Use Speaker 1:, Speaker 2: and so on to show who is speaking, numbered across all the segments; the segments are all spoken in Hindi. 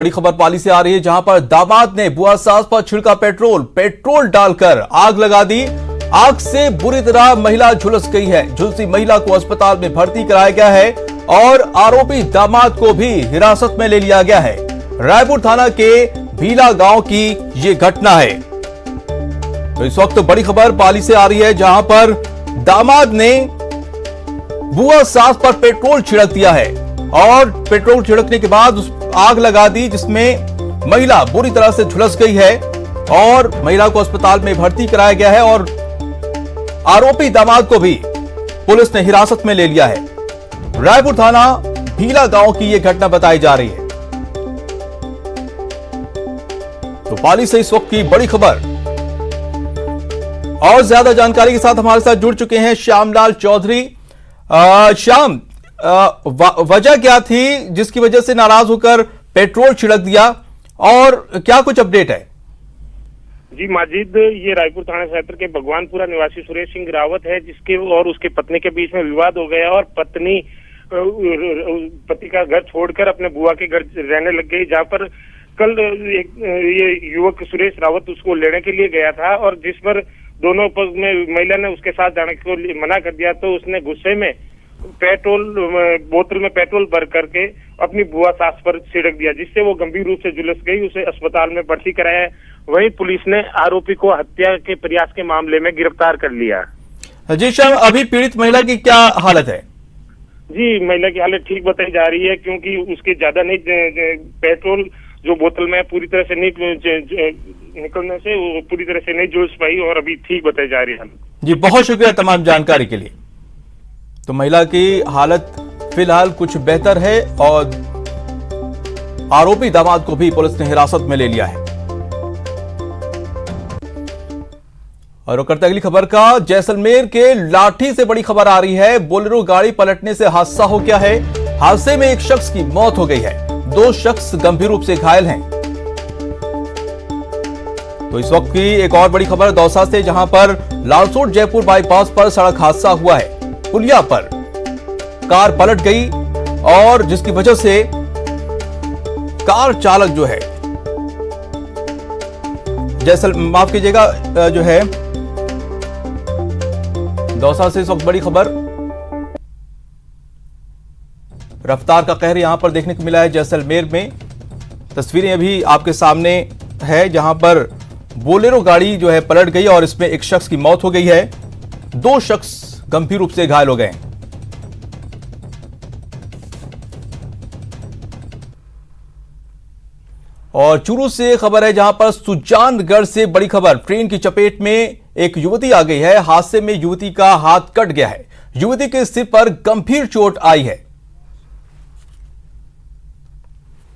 Speaker 1: बड़ी खबर पाली से आ रही है, जहां पर दामाद ने बुआ सास पर छिड़का पेट्रोल डालकर आग लगा दी। आग से बुरी तरह महिला झुलस गई है। झुलसी महिला को अस्पताल में भर्ती कराया गया है और आरोपी दामाद को भी हिरासत में ले लिया गया है। रायपुर थाना के भीला गांव की ये घटना है। तो इस वक्त बड़ी खबर पाली से आ रही है, जहां पर दामाद ने बुआ सास पर पेट्रोल छिड़क दिया है और पेट्रोल छिड़कने के बाद आग लगा दी, जिसमें महिला बुरी तरह से झुलस गई है और महिला को अस्पताल में भर्ती कराया गया है और आरोपी दामाद को भी पुलिस ने हिरासत में ले लिया है। रायपुर थाना भीला गांव की यह घटना बताई जा रही है। तो पाली से इस वक्त की बड़ी खबर। और ज्यादा जानकारी के साथ हमारे साथ जुड़ चुके हैं श्यामलाल चौधरी। श्याम, वजह क्या थी जिसकी वजह से नाराज होकर पेट्रोल छिड़क दिया और क्या कुछ अपडेट है?
Speaker 2: जी माजिद, ये रायपुर थाना क्षेत्र के भगवानपुरा निवासी सुरेश सिंह रावत है, जिसके और उसके पत्नी के बीच में विवाद हो गया और पत्नी पति का घर छोड़कर अपने बुआ के घर रहने लग गई, जहां पर कल ये युवक सुरेश रावत उसको लेने के लिए गया था और जिस पर दोनों पक्ष में महिला ने उसके साथ जाने को मना कर दिया, तो उसने गुस्से में बोतल में पेट्रोल भर करके अपनी बुआ सास पर छिड़क दिया, जिससे वो गंभीर रूप से झुलस गई। उसे अस्पताल में भर्ती कराया है। वहीं पुलिस ने आरोपी को हत्या के प्रयास के मामले में गिरफ्तार कर लिया।
Speaker 1: जी श्याम, अभी पीड़ित महिला की क्या हालत है?
Speaker 2: जी, महिला की हालत ठीक बताई जा रही है, क्योंकि उसके ज्यादा नहीं पेट्रोल जो बोतल में पूरी तरह से नहीं निकलने से वो पूरी तरह से नहीं झुलस पाई और अभी ठीक बताई जा रही है।
Speaker 1: जी, बहुत शुक्रिया तमाम जानकारी के लिए। तो महिला की हालत फिलहाल कुछ बेहतर है और आरोपी दामाद को भी पुलिस ने हिरासत में ले लिया है। और करते अगली खबर का, जैसलमेर के लाठी से बड़ी खबर आ रही है। बोलेरो गाड़ी पलटने से हादसा हो गया है। हादसे में एक शख्स की मौत हो गई है, 2 शख्स गंभीर रूप से घायल हैं। तो इस वक्त की एक और बड़ी खबर दौसा से, जहां पर लालसोट जयपुर बाईपास पर सड़क हादसा हुआ है। पुलिया पर कार पलट गई और जिसकी वजह से कार चालक जो है माफ कीजिएगा जो है दौसा से इस वक्त बड़ी खबर। रफ्तार का कहर यहां पर देखने को मिला है जैसलमेर में। तस्वीरें अभी आपके सामने है, जहां पर बोलेरो गाड़ी जो है पलट गई और इसमें एक शख्स की मौत हो गई है, 2 शख्स गंभीर रूप से घायल हो गए। और चूरू से खबर है, जहां पर सुजानगढ़ से बड़ी खबर। ट्रेन की चपेट में एक युवती आ गई है। हादसे में युवती का हाथ कट गया है। युवती के सिर पर गंभीर चोट आई है।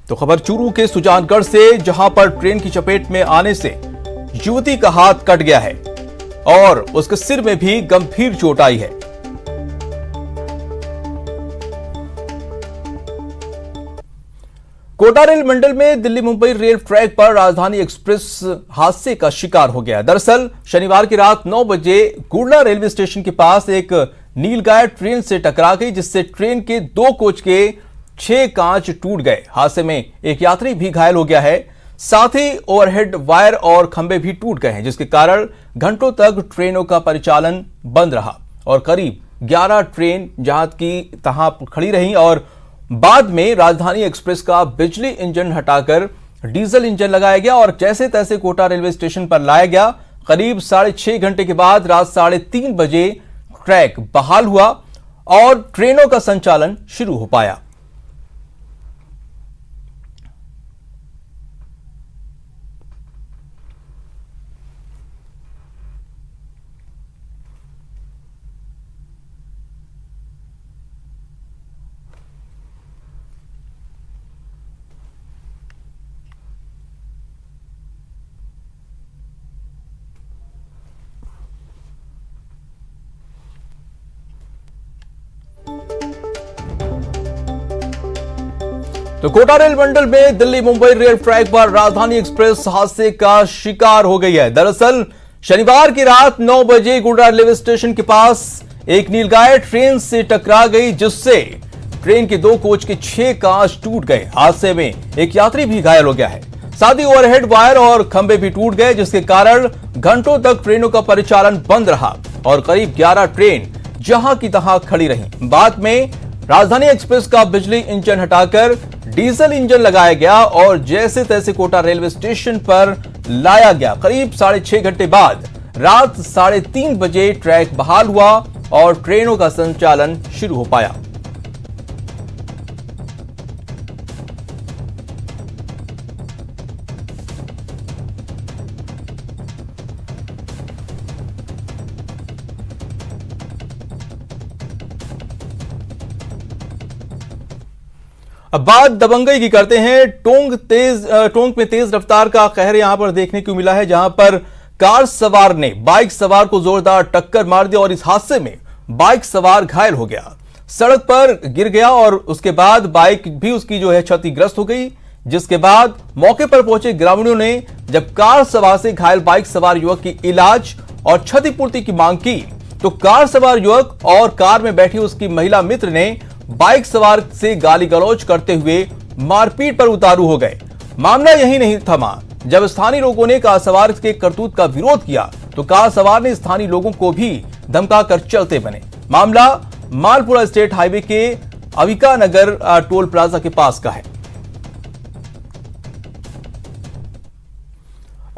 Speaker 1: तो खबर चूरू के सुजानगढ़ से, जहां पर ट्रेन की चपेट में आने से युवती का हाथ कट गया है और उसके सिर में भी गंभीर चोट आई है। कोटा रेल मंडल में दिल्ली मुंबई रेल ट्रैक पर राजधानी एक्सप्रेस हादसे का शिकार हो गया। दरअसल शनिवार की रात 9 बजे गुड़ला रेलवे स्टेशन के पास एक नीलगाय ट्रेन से टकरा गई, जिससे ट्रेन के 2 कोच के 6 कांच टूट गए। हादसे में एक यात्री भी घायल हो गया है। साथ ही ओवरहेड वायर और खंभे भी टूट गए हैं, जिसके कारण घंटों तक ट्रेनों का परिचालन बंद रहा और करीब 11 ट्रेन जहां की तहां खड़ी रहीं और बाद में राजधानी एक्सप्रेस का बिजली इंजन हटाकर डीजल इंजन लगाया गया और जैसे तैसे कोटा रेलवे स्टेशन पर लाया गया। करीब 6.5 घंटे के बाद रात 3:30 बजे ट्रैक बहाल हुआ और ट्रेनों का संचालन शुरू हो पाया। तो कोटा रेल मंडल में दिल्ली मुंबई रेल ट्रैक पर राजधानी एक्सप्रेस हादसे का शिकार हो गई है। दरअसल शनिवार की रात 9 बजे गुड़ला रेलवे स्टेशन के पास एक नीलगाय ट्रेन से टकरा गई, जिससे ट्रेन के 2 कोच के 6 कांच टूट गए। हादसे में एक यात्री भी घायल हो गया है। साथ ही ओवरहेड वायर और खंभे भी टूट गए, जिसके कारण घंटों तक ट्रेनों का परिचालन बंद रहा और करीब 11 ट्रेन जहां की तहां खड़ी रहीं। बाद में राजधानी एक्सप्रेस का बिजली इंजन हटाकर डीजल इंजन लगाया गया और जैसे तैसे कोटा रेलवे स्टेशन पर लाया गया। करीब 6.5 घंटे बाद रात 3:30 बजे ट्रैक बहाल हुआ और ट्रेनों का संचालन शुरू हो पाया। अब बात दबंगई की करते हैं। टोंक में तेज रफ्तार का कहर यहां पर देखने को मिला है, जहां पर कार सवार ने बाइक सवार को जोरदार टक्कर मार दी और इस हादसे में बाइक सवार घायल हो गया, सड़क पर गिर गया और उसके बाद बाइक भी उसकी क्षतिग्रस्त हो गई। जिसके बाद मौके पर पहुंचे ग्रामीणों ने जब कार सवार से घायल बाइक सवार युवक की इलाज और क्षतिपूर्ति की मांग की, तो कार सवार युवक और कार में बैठी उसकी महिला मित्र ने बाइक सवार से गाली गलौज करते हुए मारपीट पर उतारू हो गए। मामला यही नहीं थमा। जब स्थानीय लोगों ने कार सवार के करतूत का विरोध किया, तो कार सवार ने स्थानीय लोगों को भी धमकाकर चलते बने। मामला मालपुरा स्टेट हाईवे के अविका नगर टोल प्लाजा के पास का है।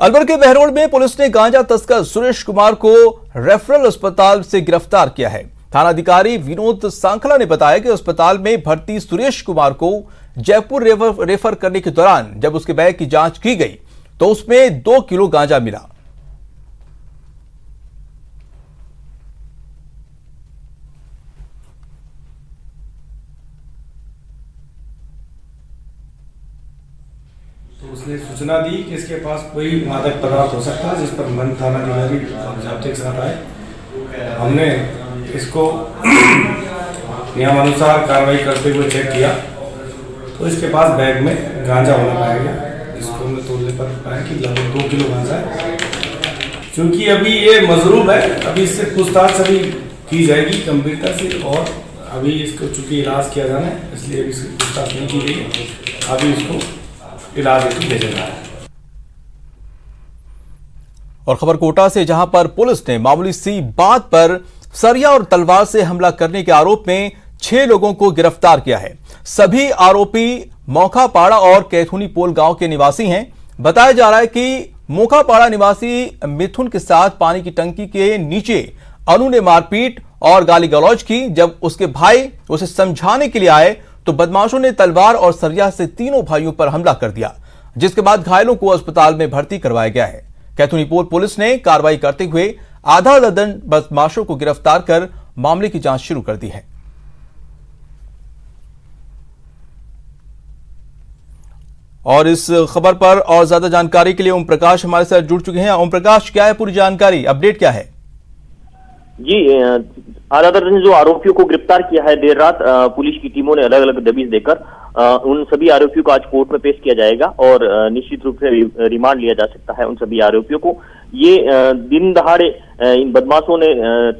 Speaker 1: अलवर के बहरोड में पुलिस ने गांजा तस्कर सुरेश कुमार को रेफरल अस्पताल से गिरफ्तार किया है। थानाधिकारी विनोद सांखला ने बताया कि अस्पताल में भर्ती सुरेश कुमार को जयपुर रेफर करने के दौरान जब उसके बैग की जांच की गई, तो उसमें 2 किलो गांजा मिला।
Speaker 3: तो उसने सूचना दी कि इसके पास कोई मादक पदार्थ हो सकता है, जिस पर मन थानाधिकारी और जाब्ते के साथ आए। हमने इसको नियमानुसार कार्रवाई करते हुए चेक किया, तो इसके पास बैग में गांजा होना पाया गया। इसको हमने तोड़ने पर पाया कि लगभग 2 किलो गांजा है। क्योंकि अभी ये मजरूब है, अभी इससे पूछताछ अभी की जाएगी गंभीरता से, और अभी इसको चूंकि इलाज किया जाना है, इसलिए अभी इसकी पूछताछ नहीं की गई है। अभी इसको इलाज हेतु भेजा जा रहा है।
Speaker 1: और खबर कोटा से, जहां पर पुलिस ने मामूली सी बात पर सरिया और तलवार से हमला करने के आरोप में 6 लोगों को गिरफ्तार किया है। सभी आरोपी मोखापाड़ा और कैथुनी पोल गांव के निवासी हैं। बताया जा रहा है कि मोखापाड़ा निवासी मिथुन के साथ पानी की टंकी के नीचे अनु ने मारपीट और गाली गलौज की। जब उसके भाई उसे समझाने के लिए आए, तो बदमाशों ने तलवार और सरिया से तीनों भाइयों पर हमला कर दिया, जिसके बाद घायलों को अस्पताल में भर्ती करवाया गया है। कैथुनी पोल पुलिस ने कार्रवाई करते हुए आधा दर्जन बदमाशों को गिरफ्तार कर मामले की जांच शुरू कर दी है। और इस खबर पर और ज्यादा जानकारी के लिए ओम प्रकाश हमारे साथ जुड़ चुके हैं। ओम प्रकाश, क्या है पूरी जानकारी, अपडेट क्या है?
Speaker 4: जी, आधा दर्जन जो आरोपियों को गिरफ्तार किया है देर रात पुलिस की टीमों ने अलग अलग दबिश देकर उन सभी आरोपियों को आज कोर्ट में पेश किया जाएगा और निश्चित रूप से रिमांड लिया जा सकता है उन सभी आरोपियों को। ये दिन दहाड़े इन बदमाशों ने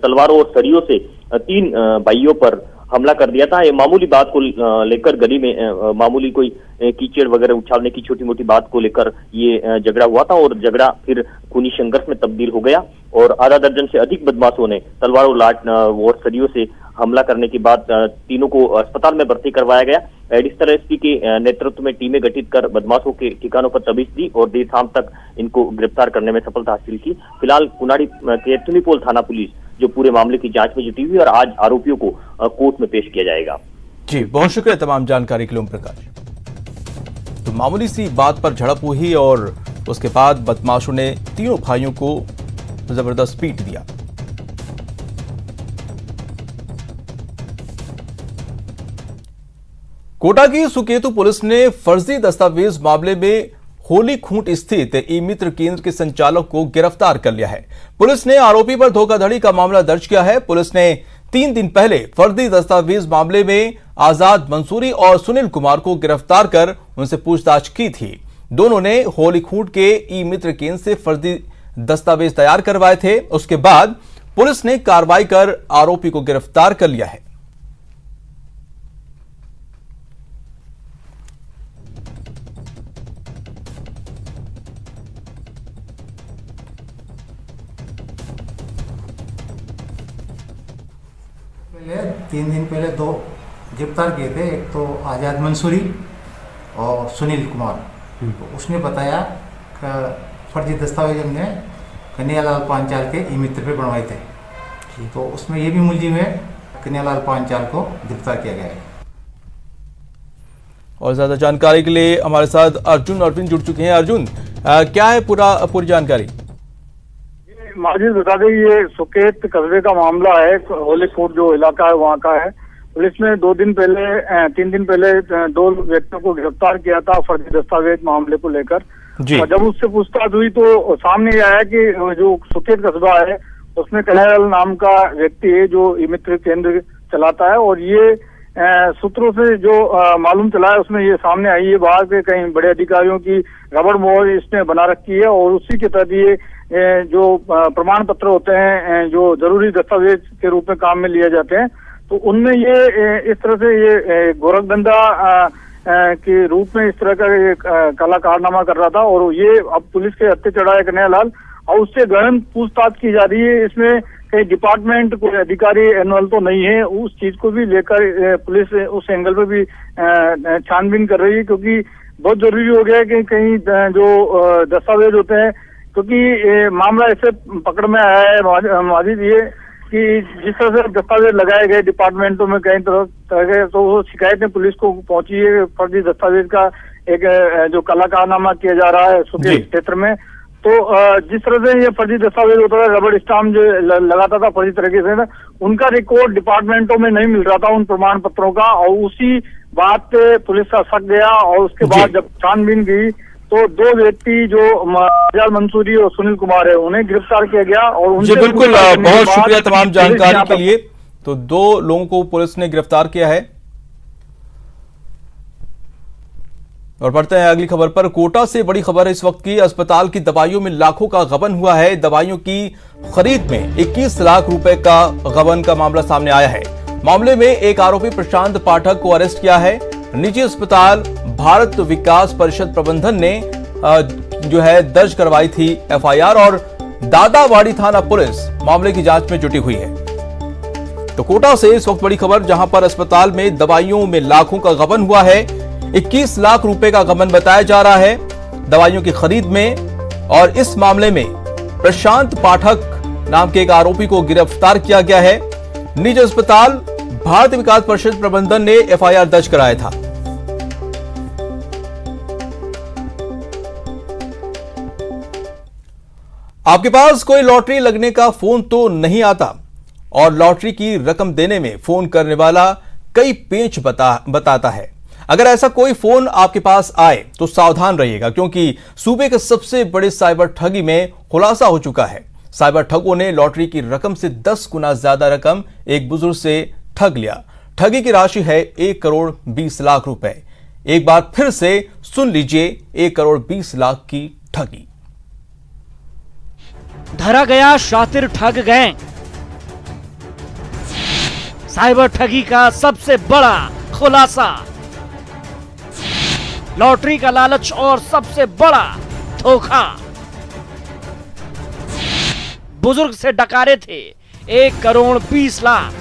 Speaker 4: तलवारों और सरियों से 3 भाइयों पर हमला कर दिया था। ये मामूली बात को लेकर गली में मामूली कोई कीचड़ वगैरह उछालने की छोटी मोटी बात को लेकर ये झगड़ा हुआ था और झगड़ा फिर खूनी संघर्ष में तब्दील हो गया और आधा दर्जन से अधिक बदमाशों ने तलवारों लाठ और सरियों से हमला करने के बाद तीनों को अस्पताल में भर्ती करवाया गया। एडिशनल एसपी के नेतृत्व में टीमें गठित कर बदमाशों के ठिकानों पर तबीश दी और देर शाम तक इनको गिरफ्तार करने में सफलता हासिल की। फिलहाल कुनाड़ी कैथुनी पोल थाना पुलिस जो पूरे मामले की जांच में जुटी हुई और आज आरोपियों को कोर्ट में पेश किया जाएगा।
Speaker 1: जी, बहुत शुक्रिया तमाम जानकारी के लिए ओम प्रकाश। तो मामूली सी बात पर झड़प हुई और उसके बाद बदमाशों ने तीनों भाइयों को जबरदस्त पीट दिया। कोटा की सुकेतु पुलिस ने फर्जी दस्तावेज मामले में होली खूंट स्थित ई मित्र केंद्र के संचालक को गिरफ्तार कर लिया है। पुलिस ने आरोपी पर धोखाधड़ी का मामला दर्ज किया है। पुलिस ने 3 दिन पहले फर्जी दस्तावेज मामले में आजाद मंसूरी और सुनील कुमार को गिरफ्तार कर उनसे पूछताछ की थी। दोनों ने होली खूंट के ई मित्र केंद्र से फर्जी दस्तावेज तैयार करवाए थे। उसके बाद पुलिस ने कार्रवाई कर आरोपी को गिरफ्तार कर लिया है।
Speaker 5: 3 दिन पहले 2 गिरफ्तार किए थे। एक तो आज़ाद मंसूरी और सुनील कुमार। तो उसने बताया कि फर्जी दस्तावेज हमने कन्हैयालाल पांचाल के ई मित्र पे बनवाए थे। तो उसमें ये भी मुलजिम है, कन्हैयालाल पांचाल को गिरफ्तार किया गया है।
Speaker 1: और ज्यादा जानकारी के लिए हमारे साथ अर्जुन जुड़ चुके हैं। अर्जुन, क्या है पूरी जानकारी?
Speaker 6: माजिद बता दें, ये सुकेत कस्बे का मामला है। होली कोट जो इलाका है वहाँ का है। पुलिस ने 3 दिन पहले 2 व्यक्तियों को गिरफ्तार किया था फर्जी दस्तावेज मामले को लेकर। और जब उससे पूछताछ हुई तो सामने आया कि जो सुकेत कस्बा है उसमें कन्हैयालाल नाम का व्यक्ति है जो ई मित्र केंद्र चलाता है। और ये सूत्रों से जो मालूम चला है उसमें ये सामने आई है बात के कई बड़े अधिकारियों की रबड़ मोहर इसने बना रखी है। और उसी के तहत ये जो प्रमाण पत्र होते हैं जो जरूरी दस्तावेज के रूप में काम में लिए जाते हैं, तो उनमें ये इस तरह से ये गोरखधंधा के रूप में इस तरह का एक काला कारनामा कर रहा था। और ये अब पुलिस के हत्थे चढ़ा है कन्हैयालाल और उससे गहन पूछताछ की जा रही है। इसमें कई डिपार्टमेंट कोई अधिकारी एनुअल तो नहीं है, उस चीज को भी लेकर पुलिस उस एंगल पे भी छानबीन कर रही है, क्योंकि बहुत जरूरी हो गया है कि कहीं जो दस्तावेज होते हैं, क्योंकि मामला ऐसे पकड़ में आया है माजिद ये कि जिस तरह से दस्तावेज लगाए गए डिपार्टमेंटों में कई तरह के, तो वो शिकायतें पुलिस को पहुंची है फर्जी दस्तावेज का एक जो काला कारनामा किया जा रहा है सुकेत क्षेत्र में। तो जिस तरह से ये फर्जी दस्तावेज होता था, रबड़ स्टाम्प जो लगाता था फर्जी तरीके से, उनका रिकॉर्ड डिपार्टमेंटों में नहीं मिल रहा था उन प्रमाण पत्रों का। और उसी बात पे पुलिस का शक गया और उसके बाद जब छानबीन की तो 2 व्यक्ति जो आज़ाद मंसूरी और सुनील कुमार है उन्हें गिरफ्तार किया गया। और उनसे
Speaker 1: बिल्कुल, बहुत शुक्रिया तमाम जानकारी के लिए। तो 2 लोगों को पुलिस ने गिरफ्तार किया है। और बढ़ते हैं अगली खबर पर। कोटा से बड़ी खबर है इस वक्त की। अस्पताल की दवाइयों में लाखों का गबन हुआ है। दवाइयों की खरीद में 21 लाख रुपए का गबन का मामला सामने आया है। मामले में एक आरोपी प्रशांत पाठक को अरेस्ट किया है। निजी अस्पताल भारत विकास परिषद प्रबंधन ने जो है दर्ज करवाई थी एफआईआर और दादावाड़ी थाना पुलिस मामले की जांच में जुटी हुई है। तो कोटा से इस वक्त बड़ी खबर, जहां पर अस्पताल में दवाइयों में लाखों का गबन हुआ है। 21 लाख रुपए का गबन बताया जा रहा है दवाइयों की खरीद में। और इस मामले में प्रशांत पाठक नाम के एक आरोपी को गिरफ्तार किया गया है। निजी अस्पताल भारत विकास परिषद प्रबंधन ने एफआईआर दर्ज कराया था। आपके पास कोई लॉटरी लगने का फोन तो नहीं आता और लॉटरी की रकम देने में फोन करने वाला कई पेंच बताता है। अगर ऐसा कोई फोन आपके पास आए तो सावधान रहिएगा, क्योंकि सूबे के सबसे बड़े साइबर ठगी में खुलासा हो चुका है। साइबर ठगों ने लॉटरी की रकम से 10 गुना ज्यादा रकम एक बुजुर्ग से ठग लिया। ठगी की राशि है 1 करोड़ 20 लाख रुपए। एक बार फिर से सुन लीजिए 1 करोड़ 20 लाख की ठगी।
Speaker 7: धरा गया शातिर ठग गैंग। साइबर ठगी का सबसे बड़ा खुलासा। लॉटरी का लालच और सबसे बड़ा धोखा। बुजुर्ग से डकारे थे 1 करोड़ 20 लाख।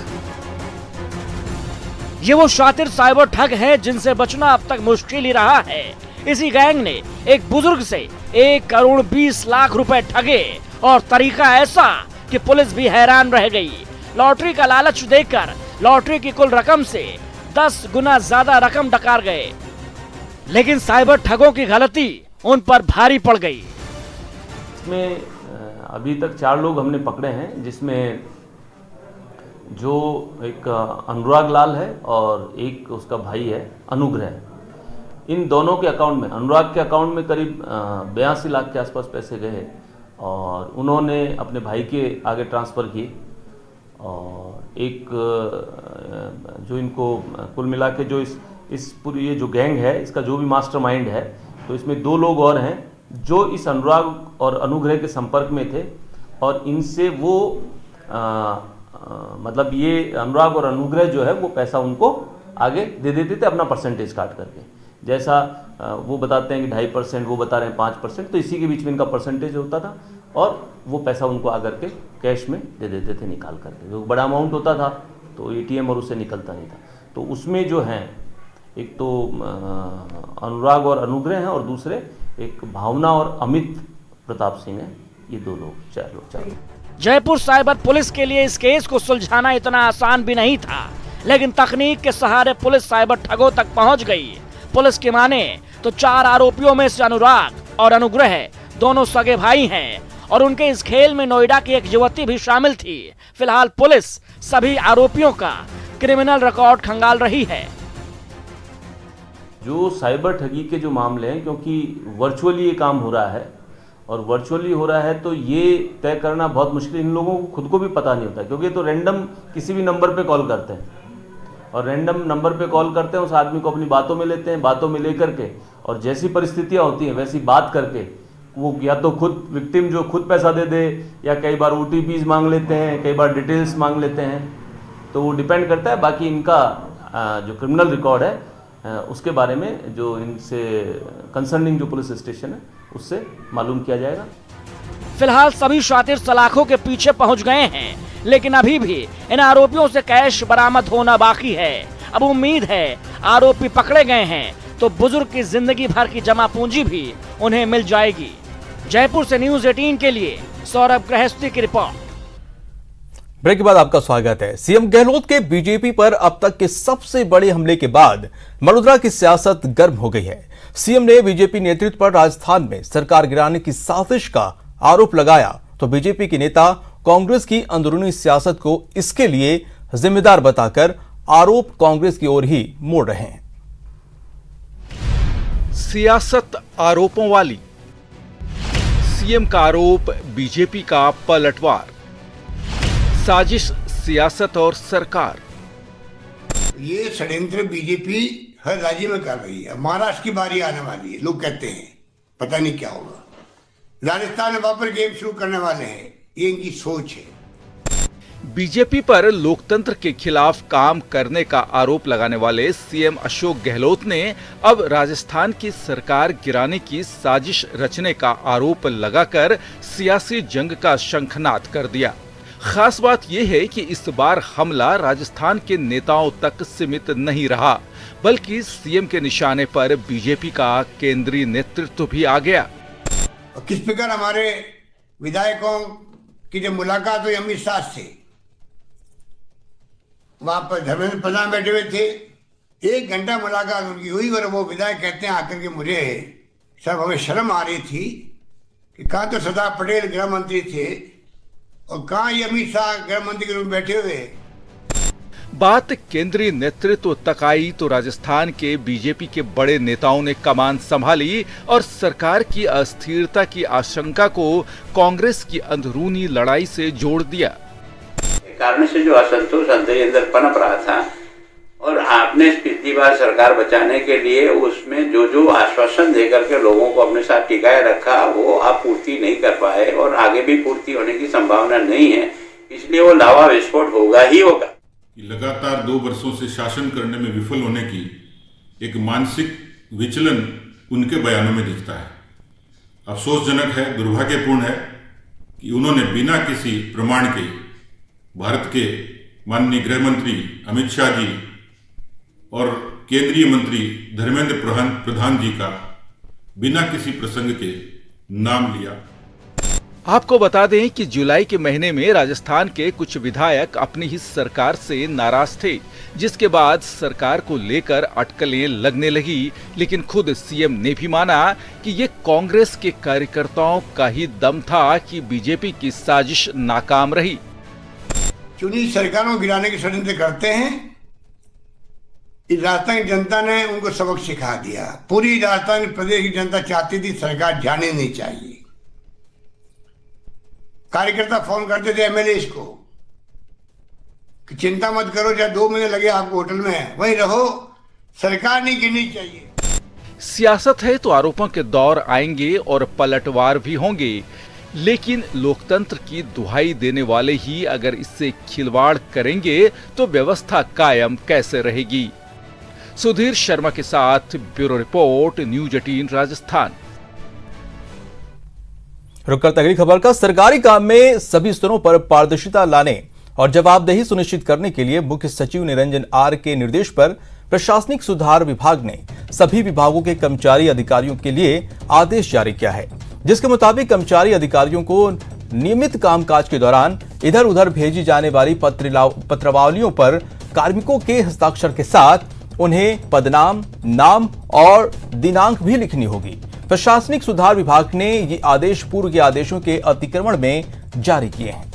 Speaker 7: ये वो शातिर साइबर ठग हैं जिनसे बचना अब तक मुश्किल ही रहा है। इसी गैंग ने एक बुजुर्ग से 1 करोड़ 20 लाख रुपए ठगे और तरीका ऐसा कि पुलिस भी हैरान रह गई। लॉटरी का लालच देकर लॉटरी की कुल रकम से 10 गुना ज्यादा रकम डकार गए, लेकिन साइबर ठगों की गलती उन पर भारी पड़ गई।
Speaker 8: इसमें अभी तक 4 लोग हमने पकड़े हैं, जिसमें जो एक अनुराग लाल है और एक उसका भाई है अनुग्रह। इन दोनों के अकाउंट में, अनुराग के अकाउंट में करीब 82 लाख के आसपास पैसे गए और उन्होंने अपने भाई के आगे ट्रांसफ़र किए। और एक जो इनको कुल मिला के जो इस पूरी ये जो गैंग है इसका जो भी मास्टरमाइंड है, तो इसमें 2 लोग और हैं जो इस अनुराग और अनुग्रह के संपर्क में थे और इनसे वो मतलब ये अनुराग और अनुग्रह जो है वो पैसा उनको आगे दे देते थे अपना परसेंटेज काट करके। जैसा वो बताते हैं कि 2.5%, वो बता रहे हैं 5%, तो इसी के बीच में इनका परसेंटेज होता था और वो पैसा उनको आकर के कैश में दे देते थे निकाल करके। जो बड़ा अमाउंट होता था तो एटीएम और उससे निकलता नहीं था। तो उसमें जो हैं एक तो अनुराग और अनुग्रह हैं और दूसरे एक भावना और अमित प्रताप सिंह हैं। ये दो लोग चार लोग।
Speaker 7: जयपुर साइबर पुलिस के लिए इस केस को सुलझाना इतना आसान भी नहीं था, लेकिन तकनीक के सहारे पुलिस साइबर ठगों तक पहुंच गई। पुलिस की माने तो 4 आरोपियों में से अनुराग और अनुग्रह दोनों सगे भाई हैं और उनके इस खेल में नोएडा की एक युवती भी शामिल थी। फिलहाल पुलिस सभी आरोपियों का क्रिमिनल रिकॉर्ड खंगाल रही है।
Speaker 8: जो साइबर ठगी के जो मामले हैं, क्योंकि वर्चुअली ये काम हो रहा है और वर्चुअली हो रहा है तो ये तय करना बहुत मुश्किल, इन लोगों को खुद को भी पता नहीं होता, क्योंकि तो रैंडम किसी भी नंबर पे कॉल करते हैं और रैंडम नंबर पे कॉल करते हैं, उस आदमी को अपनी बातों में लेते हैं, बातों में लेकर के और जैसी परिस्थितियां होती हैं वैसी बात करके वो या तो खुद विक्टिम जो खुद पैसा दे दे या कई बार OTPs मांग लेते हैं, कई बार डिटेल्स मांग लेते हैं, तो वो डिपेंड करता है। बाकी इनका जो क्रिमिनल रिकॉर्ड है उसके बारे में जो इनसे कंसर्निंग जो पुलिस स्टेशन है उससे मालूम किया जाएगा।
Speaker 7: फिलहाल सभी शातिर सलाखों के पीछे पहुंच गए हैं, लेकिन अभी भी इन आरोपियों से कैश बरामद होना बाकी है। अब उम्मीद है आरोपी पकड़े गए हैं तो बुजुर्ग की जिंदगी भर की जमा पूंजी भी उन्हें मिल जाएगी। जयपुर से न्यूज़ 18 के लिए सौरभ गृहस्थी की रिपोर्ट।
Speaker 1: ब्रेक के बाद आपका स्वागत है। सीएम गहलोत के बीजेपी पर अब तक के सबसे बड़े हमले के बाद वडोदरा की सियासत गर्म हो गई है। सीएम ने बीजेपी नेतृत्व पर राजस्थान में सरकार गिराने की साजिश का आरोप लगाया तो बीजेपी के नेता कांग्रेस की अंदरूनी सियासत को इसके लिए जिम्मेदार बताकर आरोप कांग्रेस की ओर ही मोड़ रहे हैं।
Speaker 9: सियासत आरोपों वाली, सीएम का आरोप, बीजेपी का पलटवार, साजिश, सियासत और सरकार।
Speaker 10: ये षड्यंत्र बीजेपी हर राज्य में कर रही है। महाराष्ट्र की बारी आने वाली है, लोग कहते हैं पता नहीं क्या होगा। राजस्थान में वापस गेम शुरू करने वाले हैं, ये इनकी सोच है।
Speaker 9: बीजेपी पर लोकतंत्र के खिलाफ काम करने का आरोप लगाने वाले सीएम अशोक गहलोत ने अब राजस्थान की सरकार गिराने की साजिश रचने का आरोप लगाकर सियासी जंग का शंखनाद कर दिया। खास बात यह है कि इस बार हमला राजस्थान के नेताओं तक सीमित नहीं रहा, बल्कि सीएम के निशाने पर बीजेपी का केंद्रीय नेतृत्व भी आ गया।
Speaker 10: किस प्रकार हमारे विधायकों की जब मुलाकात हुई अमित शाह से, वहां पर धर्मेंद्र प्रधान बैठे हुए थे, 1 घंटा मुलाकात उनकी हुई और वो विधायक कहते हैं आकर के मुझे सब हमें शर्म आ रही थी कि कहाँ तो सरदार पटेल गृह मंत्री थे और कहाँ ये अमित शाह गृह मंत्री के रूप में बैठे हुए।
Speaker 9: बात केंद्रीय नेतृत्व तक आई तो राजस्थान के बीजेपी के बड़े नेताओं ने कमान संभाली और सरकार की अस्थिरता की आशंका को कांग्रेस की अंदरूनी लड़ाई से जोड़ दिया।
Speaker 11: कारण से जो असंतोष अंदर पनप रहा था और आपने पिछली बार सरकार बचाने के लिए उसमें जो आश्वासन देकर के लोगों को अपने साथ टिकाए रखा वो आप पूर्ति नहीं कर पाए और आगे भी पूर्ति होने की संभावना नहीं है, इसलिए वो लावा विस्फोट होगा ही होगा।
Speaker 12: लगातार 2 वर्षों से शासन करने में विफल होने की एक मानसिक विचलन उनके बयानों में दिखता है। अफसोसजनक है, दुर्भाग्यपूर्ण है कि उन्होंने बिना किसी प्रमाण के भारत के माननीय गृह मंत्री अमित शाह जी और केंद्रीय मंत्री धर्मेंद्र प्रधान जी का बिना किसी प्रसंग के नाम लिया।
Speaker 9: आपको बता दें कि जुलाई के महीने में राजस्थान के कुछ विधायक अपनी ही सरकार से नाराज थे, जिसके बाद सरकार को लेकर अटकलें लगने लगी। लेकिन खुद सीएम ने भी माना कि ये कांग्रेस के कार्यकर्ताओं का ही दम था कि बीजेपी की साजिश नाकाम रही।
Speaker 10: चुनी सरकारों को गिराने की षड्यंत्र करते हैं। इस राजस्थान की जनता ने उनको सबक सिखा दिया। पूरी राजस्थान प्रदेश की जनता चाहती थी सरकार जाने नहीं चाहिए। कार्यकर्ता फोन करते थे एमएलए को कि चिंता मत करो, चाहे 2 महीने लगे आपको होटल में वहीं रहो, सरकार नहीं गिरनी चाहिए।
Speaker 9: सियासत है तो आरोपों के दौर आएंगे और पलटवार भी होंगे, लेकिन लोकतंत्र की दुहाई देने वाले ही अगर इससे खिलवाड़ करेंगे तो व्यवस्था कायम कैसे रहेगी। सुधीर शर्मा के साथ ब्यूरो रिपोर्ट, न्यूज़ 18 राजस्थान।
Speaker 1: रुक करते अगली खबर का। सरकारी काम में सभी स्तरों पर पारदर्शिता लाने और जवाबदेही सुनिश्चित करने के लिए मुख्य सचिव निरंजन आर के निर्देश पर प्रशासनिक सुधार विभाग ने सभी विभागों के कर्मचारी अधिकारियों के लिए आदेश जारी किया है, जिसके मुताबिक कर्मचारी अधिकारियों को नियमित कामकाज के दौरान इधर उधर भेजी जाने वाली पत्रावलियों पर कार्मिकों के हस्ताक्षर के साथ उन्हें पदनाम, नाम और दिनांक भी लिखनी होगी। प्रशासनिक सुधार विभाग ने ये आदेश पूर्व के आदेशों के अतिक्रमण में जारी किए हैं।